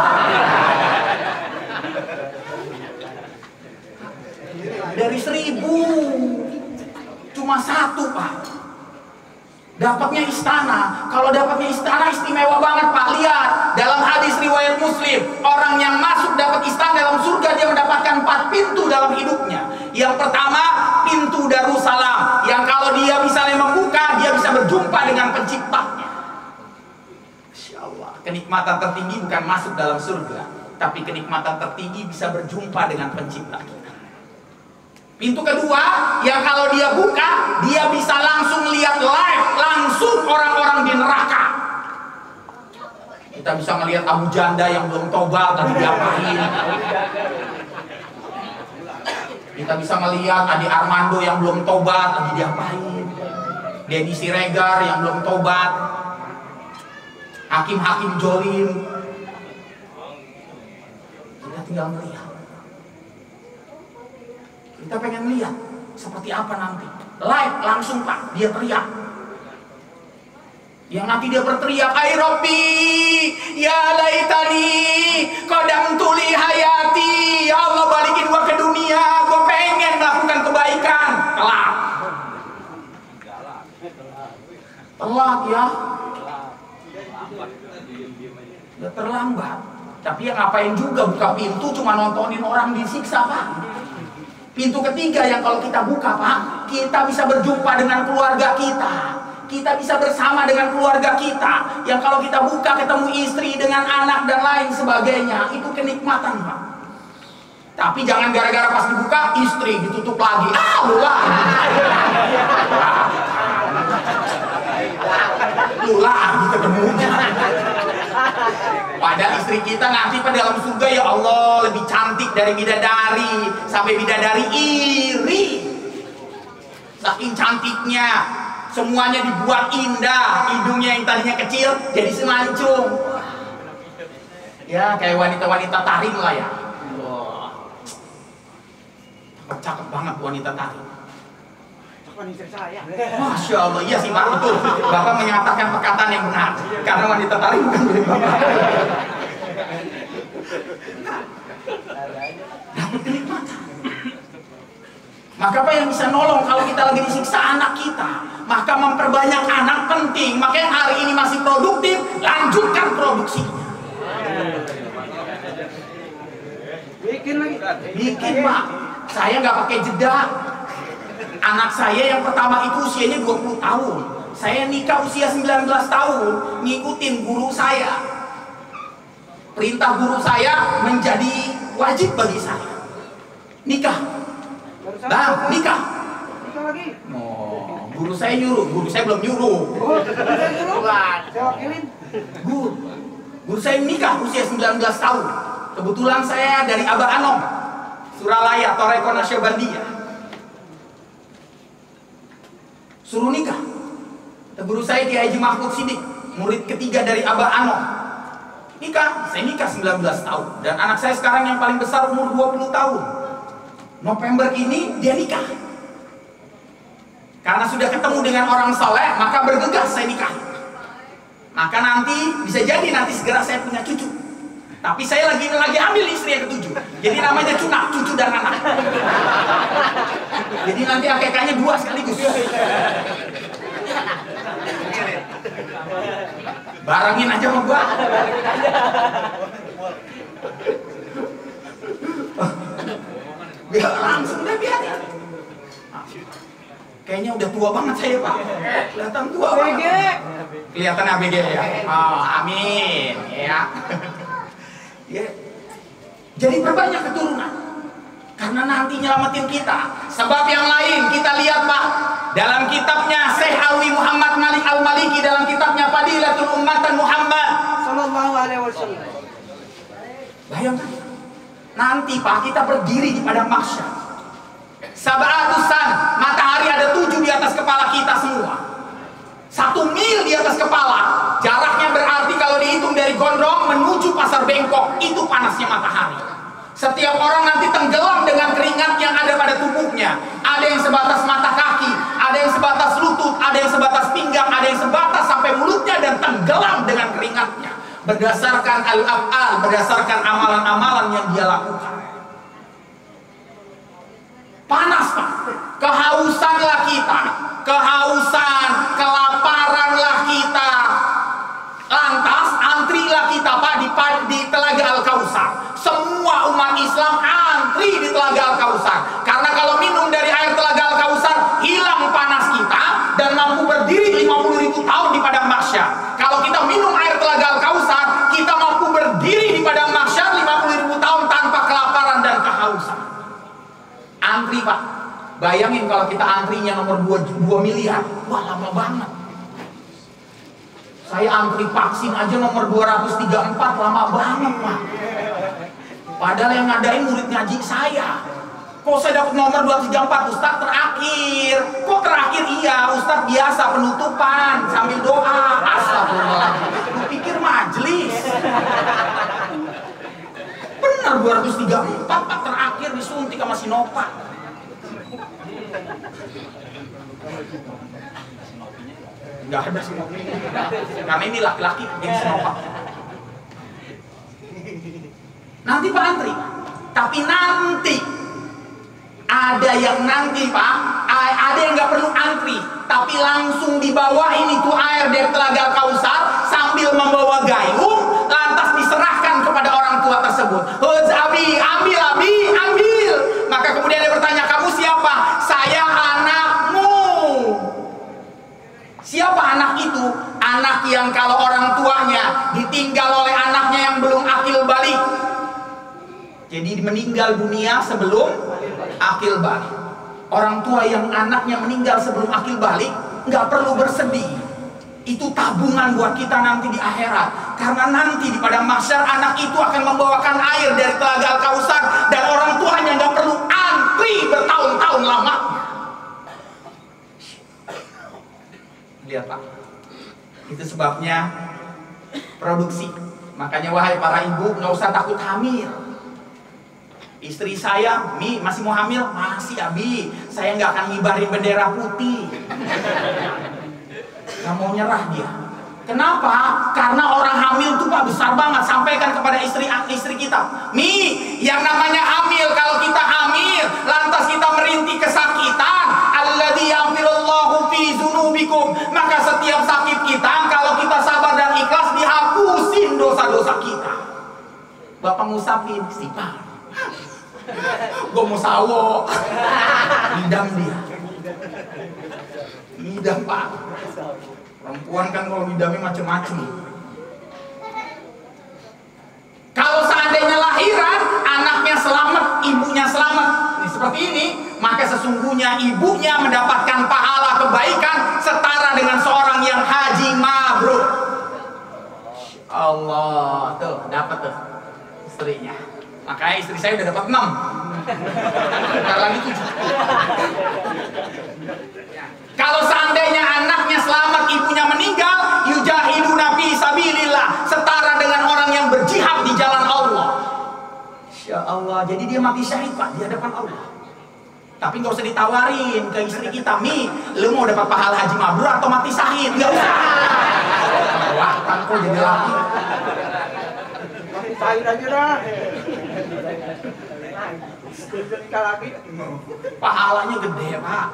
Dari 1000 cuma 1 Pak. Dapatnya istana. Kalau dapatnya istana istimewa banget Pak. Lihat dalam hadis riwayat Muslim, orang yang masuk dapat istana dalam surga dia mendapatkan 4 pintu dalam hidupnya. Yang pertama pintu Darussalam, yang kalau dia misalnya membuka dia bisa berjumpa dengan penciptanya. Masya Allah, kenikmatan tertinggi bukan masuk dalam surga, tapi kenikmatan tertinggi bisa berjumpa dengan pencipta kita. Pintu kedua, yang kalau dia buka, dia bisa langsung lihat live, langsung orang-orang di neraka. Kita bisa melihat Abu Janda yang belum tobat tadi diapain. Kita bisa melihat Adi Armando yang belum tobat lagi diapain, Deddy Siregar yang belum tobat, hakim-hakim jolim. Kita tinggal melihat. Kita pengen lihat seperti apa nanti. Live langsung Pak, dia teriak. Yang nanti dia berteriak, "Ai Robbi, ya laitani qadamtu li hayati." Ya Allah, balikin gua ke dunia, gua pengen melakukan kebaikan. Telat. Telat ya. Udah terlambat. Tapi yang ngapain juga buka pintu cuma nontonin orang disiksa, Pak. Pintu ketiga yang kalau kita buka, Pak, kita bisa berjumpa dengan keluarga kita. Kita bisa bersama dengan keluarga kita. Yang kalau kita buka ketemu istri dengan anak dan lain sebagainya. Itu kenikmatan, Pak. Tapi jangan gara-gara pas dibuka istri ditutup lagi. Lu lagi ketemunya. Padahal istri kita nanti pada dalam surga, ya Allah, lebih cantik dari bidadari. Sampai bidadari iri. Saking cantiknya. Semuanya dibuat indah. Hidungnya yang tadinya kecil jadi semancung. Ya kayak wanita-wanita taring lah ya. Cakep banget wanita taring. Istri saya. Masya Allah, iya sih Pak, betul. Bapak menyatakan perkataan yang benar. Karena wanita taring bukan milik Bapak. Dapat kenikmatan. Maka apa yang bisa nolong kalau kita lagi disiksa anak kita? Maka memperbanyak anak penting. Makanya hari ini masih produktif, lanjutkan produksinya. Bikin lagi. Bikin Pak. Saya nggak pakai jeda. Anak saya yang pertama itu usianya 20 tahun. Saya nikah usia 19 tahun, ngikutin guru saya. Perintah guru saya menjadi wajib bagi saya. Nikah. Nah, nikah. Nikah lagi. Oh, guru saya nyuruh, guru saya belum nyuruh. Oh, saya nyuruh. Saya wakilin. Guru saya nikah usia 19 tahun. Kebetulan saya dari Aba Anom, Suralaya, Toreko Nasyabandia. Suruh nikah. Guru saya Kiai Haji Mahmud Sidik, murid ketiga dari Aba Anom. Nikah, saya nikah 19 tahun. Dan anak saya sekarang yang paling besar umur 20 tahun. November ini dia nikah. Karena sudah ketemu dengan orang soleh, maka bergegas saya nikah. Maka nanti bisa jadi nanti segera saya punya cucu. Tapi saya lagi ambil istri yang ketujuh. Jadi namanya cunak, cucu dan anak. Jadi nanti akekanya 2 sekaligus. Barangin aja sama gua. Biar langsung deh biarin. Kayaknya udah tua banget saya Pak. Kelihatan tua banget. Kelihatan ABG ya. Oh, amin ya. Ya. Jadi perbanyak keturunan. Karena nanti nyelamatin kita. Sebab yang lain kita lihat Pak. Dalam kitabnya Syekh Alwi Muhammad Malik Al-Maliki, dalam kitabnya Fadilatul Ummatan Muhammad Sallallahu alaihi wasallam. Bayangkan. Nanti Pak kita berdiri di padang mahsyar. Sab'atusan, matahari ada 7 di atas kepala kita semua. 1 mil di atas kepala. Jaraknya berarti kalau dihitung dari Gondrong menuju Pasar Bengkok, itu panasnya matahari. Setiap orang nanti tenggelam dengan keringat yang ada pada tubuhnya. Ada yang sebatas mata kaki, ada yang sebatas lutut, ada yang sebatas pinggang, ada yang sebatas sampai mulutnya dan tenggelam dengan keringatnya. Berdasarkan al-af'al, berdasarkan amalan-amalan yang dia lakukan. Panas Pak, kehausanlah kita, kehausan, kelaparanlah kita. Lantas antrilah kita Pak di Telaga Al-Kausar. Semua umat Islam antri di Telaga Al-Kausar. Karena kalau minum dari air Telaga Al-Kausar, hilang panas kita dan mampu berdiri 50.000 tahun di padang mahsyar. Kalau kita minum air Telaga Al-Kausar, kita mampu berdiri di padang mahsyar 50.000 tahun tanpa kelaparan dan kehausan. Antri Pak. Bayangin kalau kita antrinya nomor 2 miliar. Wah lama banget. Saya antri vaksin aja nomor 234, lama banget Pak. Padahal yang ngadain murid ngaji saya. Kok saya dapat nomor 234 Ustaz terakhir? Kok terakhir? Iya Ustaz biasa penutupan sambil doa. Astagfirullahaladzim. Lu pikir majelis? Benar 234 Pak, terakhir disuntik sama Sinovac. Nggak ada Sinovac. Karena ini laki-laki yang Sinovac. Nanti Pak antri. Tapi nanti ada yang nanti Pak, ada yang nggak perlu antri, tapi langsung dibawa ini tuh air dari Telaga Kausar sambil membawa gayung, lantas diserahkan kepada orang tua tersebut. Abi, ambil Abi, ambil. Maka kemudian dia bertanya, kamu siapa? Saya anakmu. Siapa anak itu? Anak yang kalau orang tuanya ditinggal oleh anaknya yang belum akil balik. Jadi meninggal dunia sebelum akil balik. Orang tua yang anaknya meninggal sebelum akil balik nggak perlu bersedih. Itu tabungan buat kita nanti di akhirat. Karena nanti di padang mahsyar anak itu akan membawakan air dari Telaga Kausar dan orang tuanya nggak perlu antri bertahun-tahun lama. Lihat Pak, itu sebabnya produksi. Makanya wahai para ibu nggak usah takut hamil. Istri saya, Mi, masih mau hamil? Masih, Abi. Saya nggak akan ngibarin bendera putih. Nggak mau nyerah dia. Kenapa? Karena orang hamil tuh Pak besar banget. Sampaikan kepada istri kita. Mi, yang namanya hamil, kalau kita hamil, lantas kita merintih kesakitan. Alladzi yaghfirullahu fi dzunubikum. Maka setiap sakit kita, kalau kita sabar dan ikhlas, dihapusin dosa-dosa kita. Bapak ngusapin, istighfar. Gue mau sawo. Idam dia. Idam Pak. Perempuan kan kalau idamnya macem-macem. Kalau seandainya lahiran, anaknya selamat, ibunya selamat, seperti ini, maka sesungguhnya ibunya mendapatkan pahala kebaikan setara dengan seorang yang haji mabrur. Allah, tuh dapat tuh istrinya. Makanya istri saya udah dapat 6. Bentar lagi 7. Kalau seandainya anaknya selamat, ibunya meninggal, yujahiduna fi sabilillah, setara dengan orang yang berjihad di jalan Allah. Insya Allah, jadi dia mati syahid Pak di hadapan Allah. Tapi nggak usah ditawarin ke istri kita, Mi, lu mau dapat pahala haji mabrur atau mati syahid? Nggak usah. Wah, kan kok jadi laki. Syahid aja dah. Pahalanya gede Pak.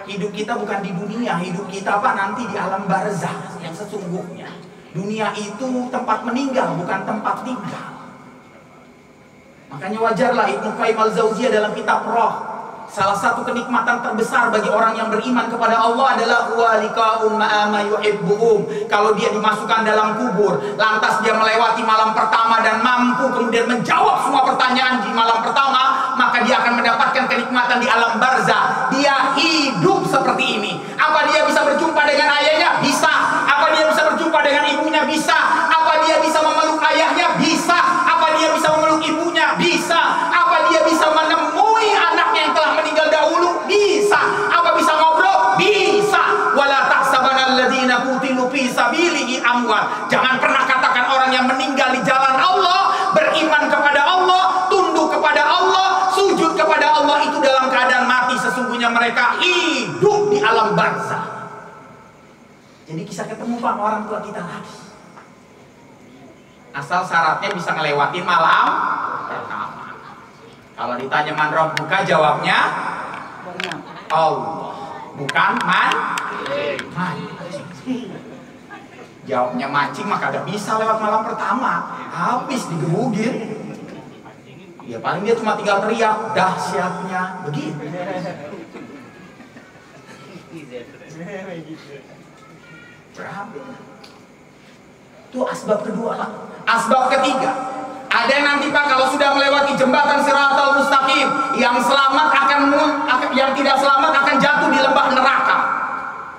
Hidup kita bukan di dunia, hidup kita Pak nanti di alam barzakh yang sesungguhnya. Dunia itu tempat meninggal, bukan tempat tinggal. Makanya wajarlah Ibnu Qayyim al-Jauziyah dalam kitab Roh, salah satu kenikmatan terbesar bagi orang yang beriman kepada Allah adalah walikaun ma'ama yuhibbuhum. Kalau dia dimasukkan dalam kubur, lantas dia melewati malam pertama dan mampu kemudian menjawab semua pertanyaan di malam pertama, maka dia akan mendapatkan kenikmatan di alam barzakh. Dia hidup seperti ini. Apa dia bisa berjumpa dengan ayahnya? Bisa. Apa dia bisa berjumpa dengan ibunya? Bisa. Apa dia bisa memeluk ayahnya? Bisa. Apa dia bisa memeluk ibunya? Bisa. Apa dia bisa menemui anaknya yang telah meninggal dahulu? Bisa. Apa bisa ngobrol? Bisa. Wala tahsabanal ladzina qutilu fi sabilihi amwat. Jangan pernah katakan orang yang meninggal di jalan Allah, beriman kepada Allah, tunduk kepada Allah, sujud kepada Allah itu dalam keadaan mati. Sesungguhnya mereka hidup di alam barzakh. Jadi kisah ketemu Pak orang tua kita lagi. Asal syaratnya bisa ngelewatin malam pertama. Kalau ditanya man rabbuka, jawabnya Allah, bukan mancing. Jawabnya mancing maka gak bisa lewat malam pertama, habis digebugin. Ya paling dia cuma tinggal teriak, dahsyatnya begitu. Berapa? Itu asbab kedua Pak. Asbab ketiga, ada yang nanti Pak kalau sudah melewati jembatan Siratal Mustaqim, yang selamat yang tidak selamat akan jatuh di lembah neraka.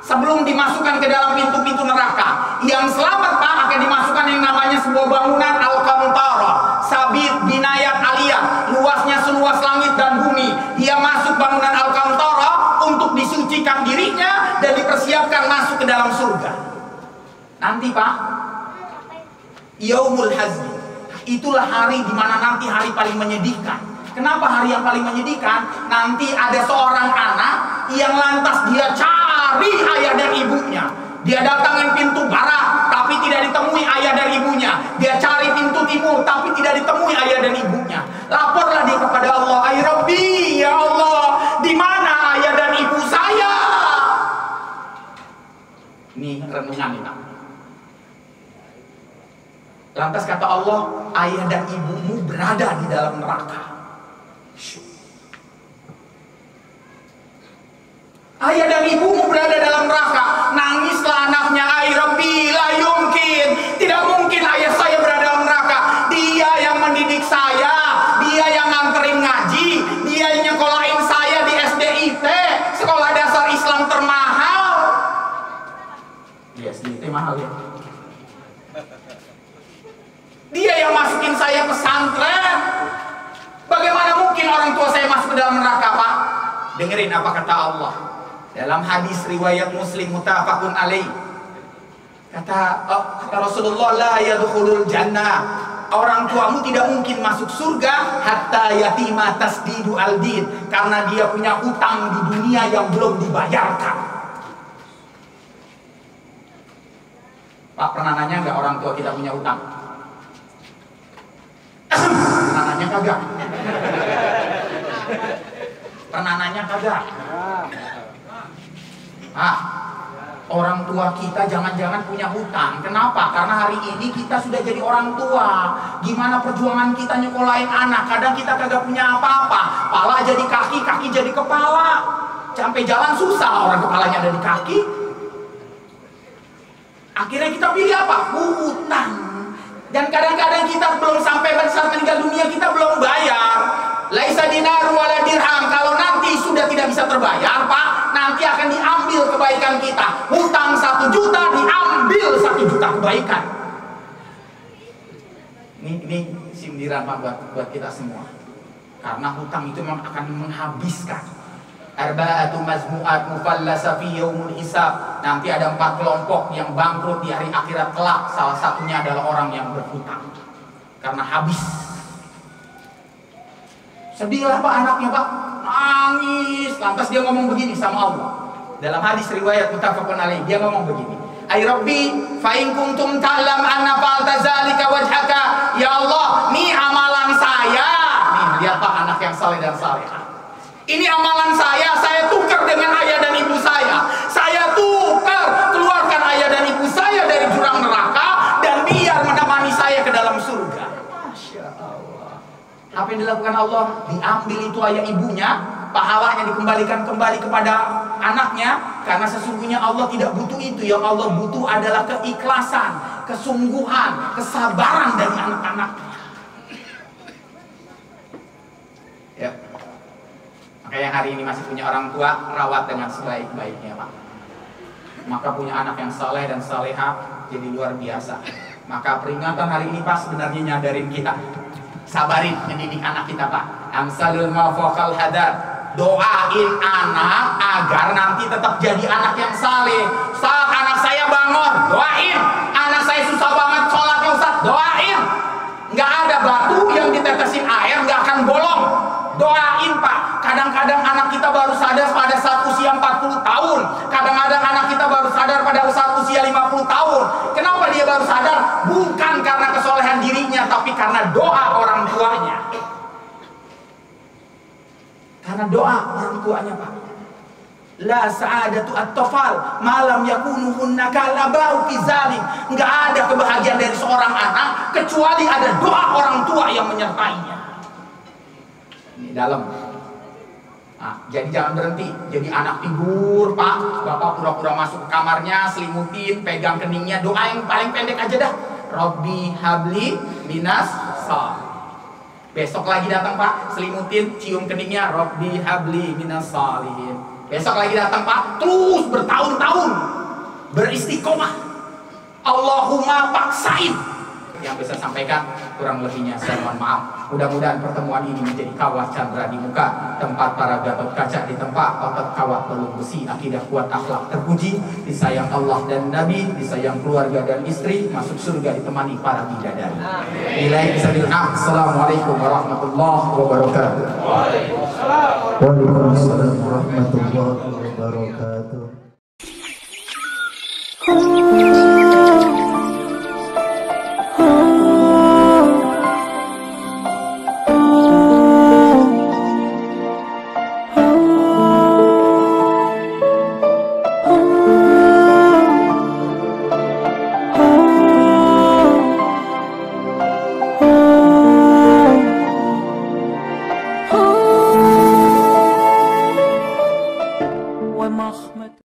Sebelum dimasukkan ke dalam pintu-pintu neraka, yang selamat Pak akan dimasukkan yang namanya sebuah bangunan Al-Qantara, Sabit Binayat Aliyah, luasnya seluas luas langit dan bumi. Dia masuk bangunan Al-Qantara untuk disucikan dirinya dan dipersiapkan masuk ke dalam surga. Nanti Pak, Yaumul Hazmi, itulah hari di mana nanti hari paling menyedihkan. Kenapa hari yang paling menyedihkan? Nanti ada seorang anak yang lantas dia cari ayah dan ibunya. Dia datangin pintu barat, tapi tidak ditemui ayah dan ibunya. Dia cari pintu timur, tapi tidak ditemui ayah dan ibunya. Laporlah dia kepada Allah, "Ay Rabbi, ya Allah, di mana ayah dan ibu saya?" Ini renungan ini. Lantas kata Allah, "Ayah dan ibumu berada di dalam neraka." Ayah dan ibumu berada dalam neraka. Nangislah anaknya, "Ay Rabbi, la yumkin. Tidak mungkin ayah saya berada dalam neraka. Dia yang mendidik saya, dia yang nganterin ngaji, dia yang nyekolahin saya di SDIT, sekolah dasar Islam termahal." Di SDIT mahal ya. Dia yang masukin saya pesantren. Bagaimana mungkin orang tua saya masuk ke dalam neraka, Pak? Dengerin apa kata Allah. Dalam hadis riwayat Muslim muttafaqun alaih. Kata Rasulullah, "La yadkhulul jannah." Orang tuamu tidak mungkin masuk surga hatta yatima tasdidu aldin, karena dia punya hutang di dunia yang belum dibayarkan. Pak, pernah nanya nggak orang tua kita punya hutang? Pernah nanya kagak? Pernah nanya kagak? Orang tua kita jangan-jangan punya hutang. Kenapa? Karena hari ini kita sudah jadi orang tua. Gimana perjuangan kita nyekolahin anak? Kadang kita kagak punya apa-apa. Kepala jadi kaki, kaki jadi kepala. Sampai jalan susah, orang kepalanya ada di kaki. Akhirnya kita pilih apa? Hutang. Dan kadang-kadang kita belum sampai saat meninggal dunia, kita belum bayar. Laisa dinar wala dirham. Kalau nanti sudah tidak bisa terbayar, Pak, nanti akan diambil kebaikan kita. Hutang 1 juta diambil 1 juta kebaikan. Ini sindiran Pak buat kita semua. Karena hutang itu memang akan menghabiskan. Arba'atu mazmu'at mufallasa fi yaumul hisab. Nanti ada 4 kelompok yang bangkrut di hari akhirat kelak. Salah satunya adalah orang yang berhutang. Karena habis. Sedihlah Pak anaknya Pak, nangis. Lantas dia ngomong begini sama Allah. Dalam hadis riwayat muttafaqun alaih, dia ngomong begini, "Ay Rabbi, fa in kuntum ta'lam anna fa'alta zalika wajhaka." Ya Allah, nih amalan saya. Nih, lihat Pak anak yang saleh dan salehah. Ini amalan saya tukar dengan ayah dan ibu saya. Saya tukar, keluarkan ayah dan ibu saya dari jurang neraka dan biar menemani saya ke dalam surga. Masya Allah. Apa yang dilakukan Allah? Diambil itu ayah ibunya, pahalanya dikembalikan kembali kepada anaknya, karena sesungguhnya Allah tidak butuh itu. Yang Allah butuh adalah keikhlasan, kesungguhan, kesabaran dari anak-anaknya. Ya. Maka yang hari ini masih punya orang tua, rawat dengan sebaik-baiknya Pak. Maka punya anak yang saleh dan salehah jadi luar biasa. Maka peringatan hari ini Pak sebenarnya nyadarin kita, sabarin mendidik anak kita Pak. Amsalul mafaqal hadar. Doain anak agar nanti tetap jadi anak yang saleh. Saat anak saya bangun, doain. Anak saya susah banget sholatnya Ustaz, doain. Nggak ada batu yang ditetesin air nggak akan bolong. Doain Pak. Kadang-kadang anak kita baru sadar pada saat usia 40 tahun. Kadang-kadang anak kita baru sadar pada saat usia 50 tahun. Kenapa dia baru sadar? Bukan karena kesolehan dirinya, tapi karena doa orang tuanya. Karena doa orang tuanya Pak. La sa'adatu at-tafal malam yakunu hunnaka labau fi zalim. Enggak ada kebahagiaan dari seorang anak kecuali ada doa orang tua yang menyertainya. Ini dalam. Nah, jadi jangan berhenti. Jadi anak tidur Pak, Bapak pura-pura masuk ke kamarnya, selimutin, pegang keningnya, doa yang paling pendek aja dah. Rabbi habli minas salih. Besok lagi datang Pak, selimutin, cium keningnya, Rabbi habli minas salihin. Besok lagi datang Pak, terus bertahun-tahun beristiqomah. Allahumma paksain. Yang bisa sampaikan Kurang lebihnya saya mohon maaf. Mudah-mudahan pertemuan ini menjadi kawat candra di muka, tempat para Gatot Kaca di tempat, otot kawat peluk besi, akidah kuat, akhlak terpuji, disayang Allah dan Nabi, disayang keluarga dan istri, masuk surga ditemani para bidadari. Nilai sabil Assalamualaikum warahmatullahi wabarakatuh. Waalaikumsalam warahmatullahi wabarakatuh.